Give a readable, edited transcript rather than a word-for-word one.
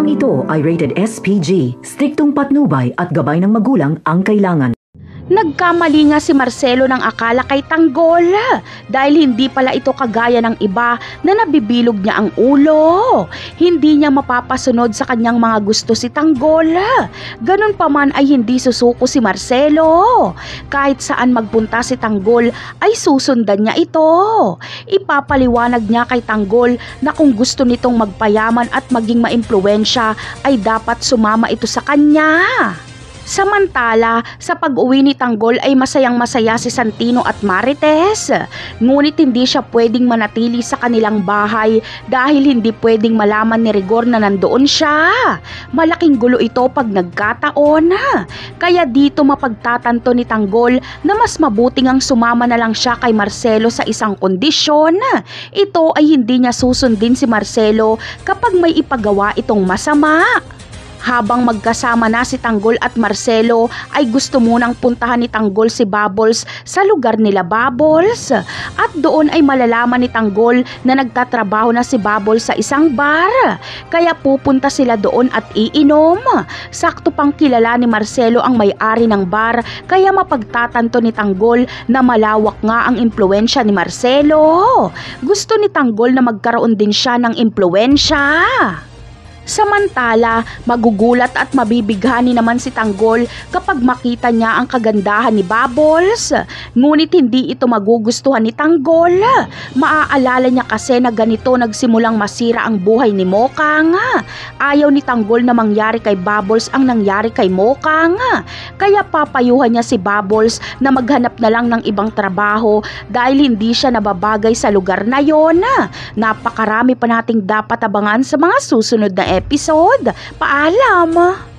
Programang ito ay rated SPG. Striktong patnubay at gabay ng magulang ang kailangan. Nagkamali nga si Marcelo ng akala kay Tanggol dahil hindi pala ito kagaya ng iba na nabibilog niya ang ulo. Hindi niya mapapasunod sa kanyang mga gusto si Tanggol. Ganun pa man ay hindi susuko si Marcelo. Kahit saan magpunta si Tanggol ay susundan niya ito. Ipapaliwanag niya kay Tanggol na kung gusto nitong magpayaman at maging maimpluwensya ay dapat sumama ito sa kanya. Samantala, sa pag-uwi ni Tanggol ay masayang-masaya si Santino at Marites. Ngunit hindi siya pwedeng manatili sa kanilang bahay dahil hindi pwedeng malaman ni Rigor na nandoon siya. Malaking gulo ito pag nagkataon. Kaya dito mapagtatanto ni Tanggol na mas mabuting ang sumama na lang siya kay Marcelo sa isang kondisyon. Ito ay hindi niya susundin si Marcelo kapag may ipagawa itong masama. Habang magkasama na si Tanggol at Marcelo ay gusto munang puntahan ni Tanggol si Bubbles sa lugar nila Bubbles. At doon ay malalaman ni Tanggol na nagtatrabaho na si Bubbles sa isang bar. Kaya pupunta sila doon at iinom. Sakto pang kilala ni Marcelo ang may-ari ng bar kaya mapagtatanto ni Tanggol na malawak nga ang impluwensya ni Marcelo. Gusto ni Tanggol na magkaroon din siya ng impluwensya. Samantala, magugulat at mabibighani naman si Tanggol kapag makita niya ang kagandahan ni Bubbles. Ngunit hindi ito magugustuhan ni Tanggol. Maaalala niya kasi na ganito nagsimulang masira ang buhay ni Mokang. Ayaw ni Tanggol na mangyari kay Bubbles ang nangyari kay Mokang. Kaya papayuhan niya si Bubbles na maghanap na lang ng ibang trabaho dahil hindi siya nababagay sa lugar na yon. Napakarami pa nating dapat abangan sa mga susunod na episode. Paalam!